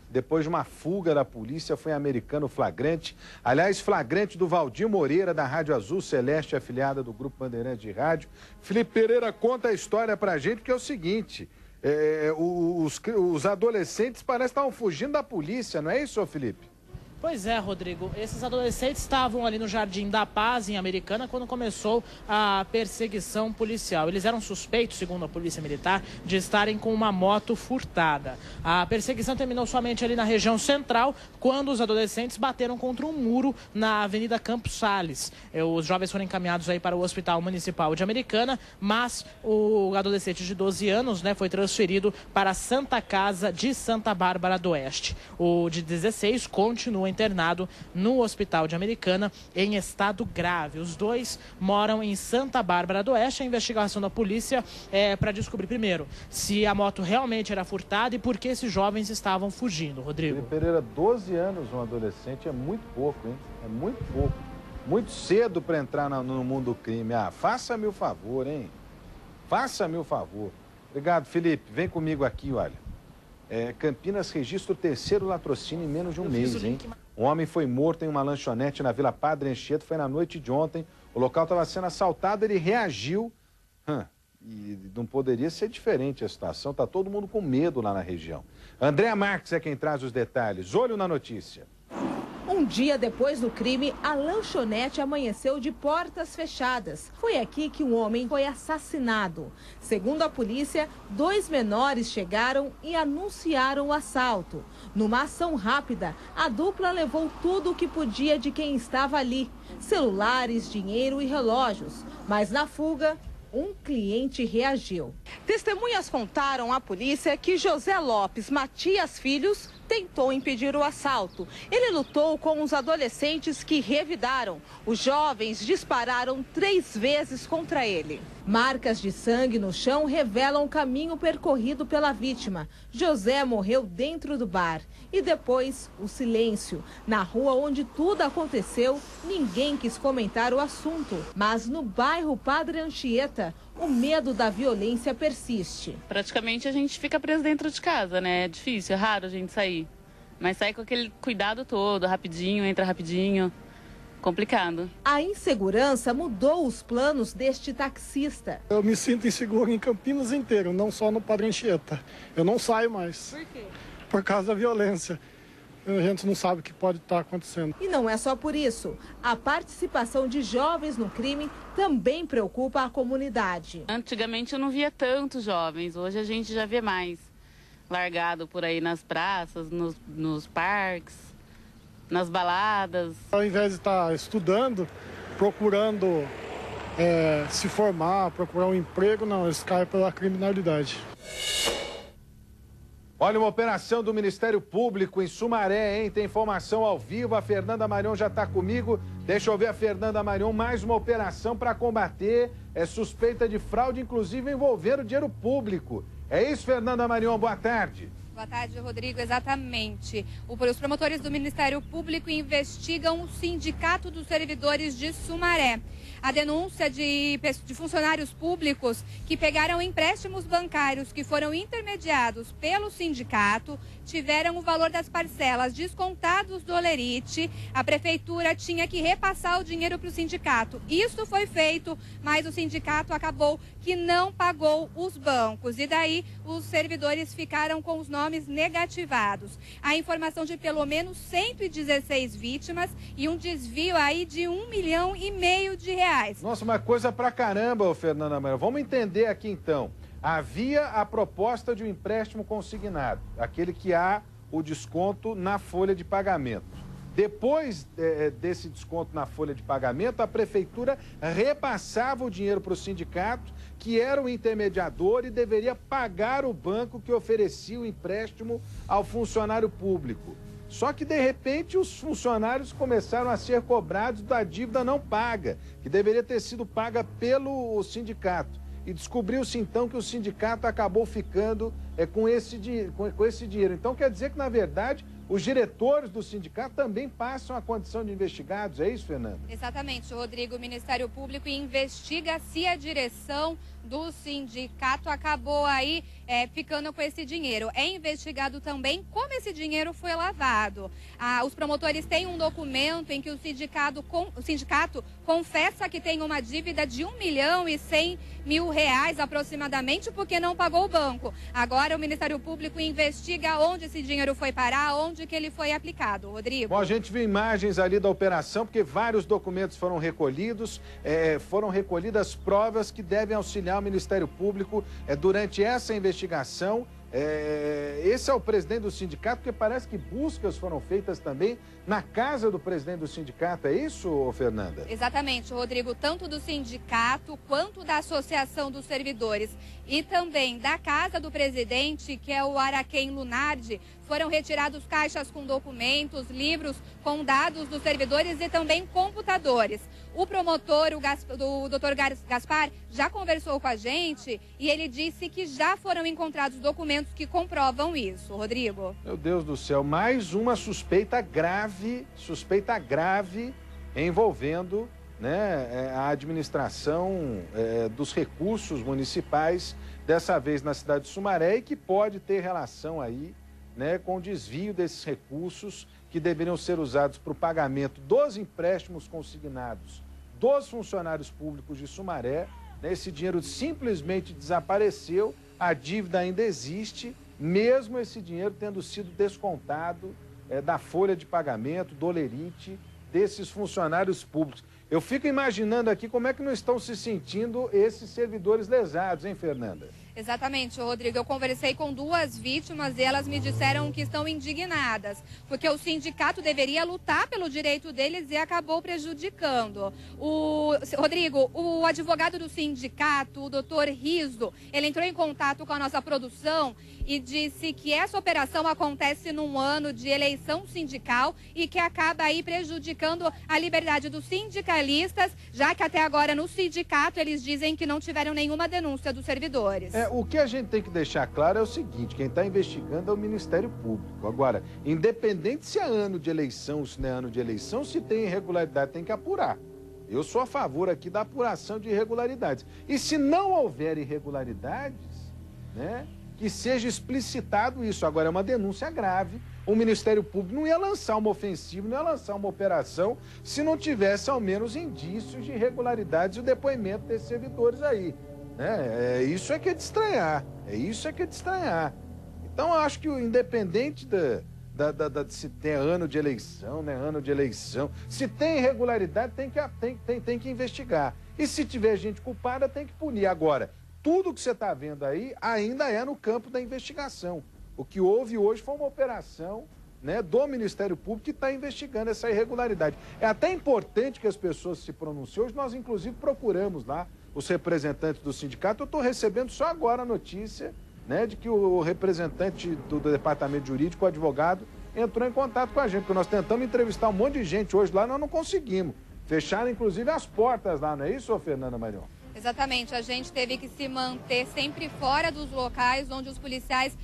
Depois de uma fuga da polícia, foi americano flagrante. Aliás, flagrante do Valdir Moreira, da Rádio Azul Celeste, afiliada do Grupo Bandeirantes de Rádio. Felipe Pereira conta a história pra gente, que é o seguinte: os adolescentes parecem que estavam fugindo da polícia, não é isso, Felipe? Pois é, Rodrigo. Esses adolescentes estavam ali no Jardim da Paz, em Americana, quando começou a perseguição policial. Eles eram suspeitos, segundo a Polícia Militar, de estarem com uma moto furtada. A perseguição terminou somente ali na região central, quando os adolescentes bateram contra um muro na Avenida Campos Sales. Os jovens foram encaminhados aí para o Hospital Municipal de Americana, mas o adolescente de 12 anos, foi transferido para a Santa Casa de Santa Bárbara do Oeste. O de 16 continua internado no Hospital de Americana em estado grave. Os dois moram em Santa Bárbara do Oeste. A investigação da polícia é para descobrir primeiro se a moto realmente era furtada e por que esses jovens estavam fugindo, Rodrigo. Felipe Pereira, 12 anos um adolescente é muito pouco, hein? É muito pouco. Muito cedo para entrar no mundo do crime. Faça-me o favor, hein? Faça-me o favor. Obrigado, Felipe. Vem comigo aqui, olha. Campinas registra o terceiro latrocínio em menos de um mês, hein? Um homem foi morto em uma lanchonete na Vila Padre Anchieta, foi na noite de ontem. O local estava sendo assaltado, ele reagiu. E não poderia ser diferente a situação, está todo mundo com medo lá na região. Andréa Marques é quem traz os detalhes. Olho na notícia. Um dia depois do crime, a lanchonete amanheceu de portas fechadas. Foi aqui que um homem foi assassinado. Segundo a polícia, 2 menores chegaram e anunciaram o assalto. Numa ação rápida, a dupla levou tudo o que podia de quem estava ali: celulares, dinheiro e relógios. Mas na fuga, um cliente reagiu. Testemunhas contaram à polícia que José Lopes Matias Filhos tentou impedir o assalto. Ele lutou com os adolescentes que revidaram. Os jovens dispararam 3 vezes contra ele. Marcas de sangue no chão revelam o caminho percorrido pela vítima. José morreu dentro do bar. E depois, o silêncio. Na rua onde tudo aconteceu, ninguém quis comentar o assunto. Mas no bairro Padre Anchieta, o medo da violência persiste. Praticamente a gente fica preso dentro de casa, né? É difícil, é raro a gente sair. Mas sai com aquele cuidado todo, rapidinho, entra rapidinho. Complicado. A insegurança mudou os planos deste taxista. Eu me sinto inseguro em Campinas inteiro, não só no Padre Anchieta. Eu não saio mais. Por quê? Por causa da violência. A gente não sabe o que pode estar acontecendo. E não é só por isso. A participação de jovens no crime também preocupa a comunidade. Antigamente eu não via tantos jovens, hoje a gente já vê mais. Largado por aí nas praças, nos parques, nas baladas. Ao invés de estar estudando, procurando se formar, procurar um emprego, não, eles caem pela criminalidade. Olha, uma operação do Ministério Público em Sumaré, hein? Tem informação ao vivo, a Fernanda Marion já está comigo. Deixa eu ver a Fernanda Marion, mais uma operação para combater suspeita de fraude, inclusive envolvendo dinheiro público. É isso, Fernanda Marion, boa tarde. Boa tarde, Rodrigo. Exatamente. Os promotores do Ministério Público investigam o Sindicato dos Servidores de Sumaré. A denúncia de funcionários públicos que pegaram empréstimos bancários que foram intermediados pelo sindicato, tiveram o valor das parcelas descontados do Olerite. A prefeitura tinha que repassar o dinheiro para o sindicato. Isso foi feito, mas o sindicato acabou que não pagou os bancos. E daí os servidores ficaram com os nomes negativados. A informação de pelo menos 116 vítimas e um desvio aí de R$1,5 milhão de reais. Nossa, uma coisa pra caramba, Fernanda Marion. Vamos entender aqui então. Havia a proposta de um empréstimo consignado, aquele que há o desconto na folha de pagamento. Depois desse desconto na folha de pagamento, a prefeitura repassava o dinheiro para o sindicato, que era o intermediador e deveria pagar o banco que oferecia o empréstimo ao funcionário público. Só que, de repente, os funcionários começaram a ser cobrados da dívida não paga, que deveria ter sido paga pelo sindicato. E descobriu-se, então, que o sindicato acabou ficando com esse dinheiro. Então, quer dizer que, na verdade, os diretores do sindicato também passam a condição de investigados, é isso, Fernanda? Exatamente, Rodrigo. O Ministério Público investiga se a direção do sindicato acabou aí ficando com esse dinheiro. É investigado também como esse dinheiro foi lavado. Os promotores têm um documento em que o sindicato confessa que tem uma dívida de R$1.100.000 aproximadamente, porque não pagou o banco. Agora o Ministério Público investiga onde esse dinheiro foi parar, onde que ele foi aplicado. Rodrigo. Bom, a gente viu imagens ali da operação, porque vários documentos foram recolhidos, foram recolhidas provas que devem auxiliar o Ministério Público durante essa investigação. Esse é o presidente do sindicato, porque parece que buscas foram feitas também na casa do presidente do sindicato. É isso, Fernanda? Exatamente, Rodrigo. Tanto do sindicato quanto da Associação dos Servidores e também da casa do presidente, que é o Araquém Lunardi, foram retirados caixas com documentos, livros com dados dos servidores e também computadores. O promotor, o doutor Gaspar, já conversou com a gente e ele disse que já foram encontrados documentos que comprovam isso. Rodrigo. Meu Deus do céu, mais uma suspeita grave envolvendo, né, a administração dos recursos municipais, dessa vez na cidade de Sumaré, e que pode ter relação aí, né, com o desvio desses recursos que deveriam ser usados para o pagamento dos empréstimos consignados dos funcionários públicos de Sumaré. Esse dinheiro simplesmente desapareceu, a dívida ainda existe, mesmo esse dinheiro tendo sido descontado da folha de pagamento, do lerite desses funcionários públicos. Eu fico imaginando aqui como é que não estão se sentindo esses servidores lesados, hein, Fernanda? Exatamente, Rodrigo. Eu conversei com 2 vítimas e elas me disseram que estão indignadas, porque o sindicato deveria lutar pelo direito deles e acabou prejudicando. Rodrigo, o advogado do sindicato, o doutor Riso, ele entrou em contato com a nossa produção e disse que essa operação acontece num ano de eleição sindical e que acaba aí prejudicando a liberdade dos sindicalistas, já que até agora no sindicato eles dizem que não tiveram nenhuma denúncia dos servidores. O que a gente tem que deixar claro é o seguinte: quem está investigando é o Ministério Público. Agora, independente se é ano de eleição, se não é ano de eleição, se tem irregularidade, tem que apurar. Eu sou a favor aqui da apuração de irregularidades. E se não houver irregularidades, né, que seja explicitado isso. Agora, é uma denúncia grave. O Ministério Público não ia lançar uma ofensiva, não ia lançar uma operação se não tivesse ao menos indícios de irregularidades e o depoimento desses servidores aí. Isso é que é de estranhar. Então, eu acho que independente de se tem ano de eleição, né? Ano de eleição. Se tem irregularidade, tem que investigar. E se tiver gente culpada, tem que punir. Agora, tudo que você está vendo aí ainda é no campo da investigação. O que houve hoje foi uma operação, né, do Ministério Público que está investigando essa irregularidade. É até importante que as pessoas se pronunciem. Hoje nós, inclusive, procuramos lá os representantes do sindicato. Eu estou recebendo só agora a notícia, né, de que o representante do departamento jurídico, o advogado, entrou em contato com a gente, porque nós tentamos entrevistar um monte de gente hoje lá, nós não conseguimos. Fecharam, inclusive, as portas lá, não é isso, Fernanda Marion? Exatamente, a gente teve que se manter sempre fora dos locais onde os policiais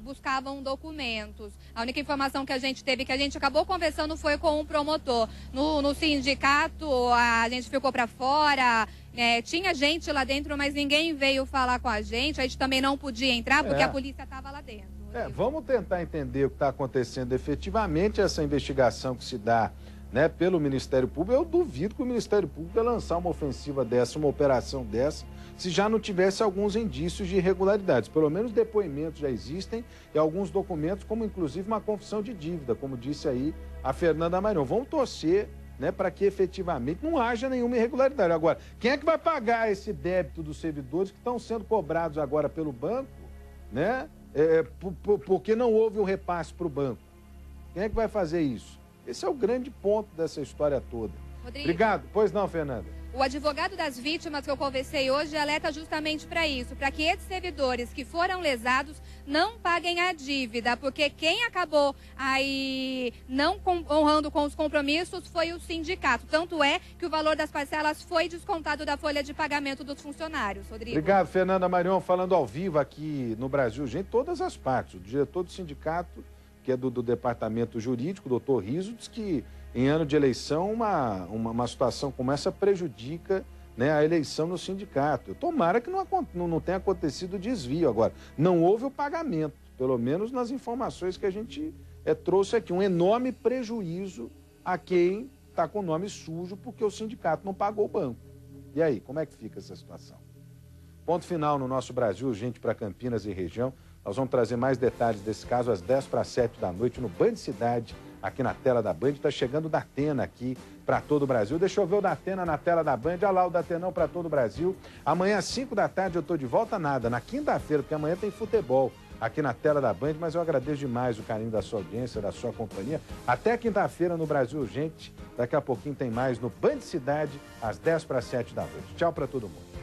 buscavam documentos. A única informação que a gente teve, que a gente acabou conversando, foi com um promotor. No sindicato, a gente ficou para fora, tinha gente lá dentro, mas ninguém veio falar com a gente também não podia entrar porque a polícia estava lá dentro. Vamos tentar entender o que está acontecendo efetivamente, essa investigação que se dá, né, pelo Ministério Público. Eu duvido que o Ministério Público ia lançar uma ofensiva dessa, uma operação dessa, se já não tivesse alguns indícios de irregularidades. Pelo menos depoimentos já existem e alguns documentos, como inclusive uma confissão de dívida, como disse aí a Fernanda Marion. Vamos torcer, né, para que efetivamente não haja nenhuma irregularidade. Agora, quem é que vai pagar esse débito dos servidores que estão sendo cobrados agora pelo banco, né, porque não houve um repasse para o banco? Quem é que vai fazer isso? Esse é o grande ponto dessa história toda. Rodrigo, obrigado. Pois não, Fernanda? O advogado das vítimas que eu conversei hoje alerta justamente para isso, para que esses servidores que foram lesados não paguem a dívida, porque quem acabou aí não honrando com os compromissos foi o sindicato. Tanto é que o valor das parcelas foi descontado da folha de pagamento dos funcionários. Rodrigo. Obrigado, Fernanda Marion, falando ao vivo aqui no Brasil. Gente, todas as partes. O diretor do sindicato que é do departamento jurídico, o doutor Riso, diz que em ano de eleição uma situação como essa prejudica, né, a eleição no sindicato. Tomara que não tenha acontecido desvio agora. Não houve o pagamento, pelo menos nas informações que a gente trouxe aqui. Um enorme prejuízo a quem está com o nome sujo porque o sindicato não pagou o banco. E aí, como é que fica essa situação? Ponto final no Nosso Brasil Urgente para Campinas e região. Nós vamos trazer mais detalhes desse caso às 10:50 da noite no Band Cidade, aqui na tela da Band. Está chegando o Datena aqui para todo o Brasil. Deixa eu ver o Datena na tela da Band. Olha lá o Datenão para todo o Brasil. Amanhã às 5 da tarde eu estou de volta, nada. Na quinta-feira, porque amanhã tem futebol aqui na tela da Band, mas eu agradeço demais o carinho da sua audiência, da sua companhia. Até quinta-feira no Brasil Urgente. Daqui a pouquinho tem mais no Band Cidade, às 10:07 da noite. Tchau para todo mundo.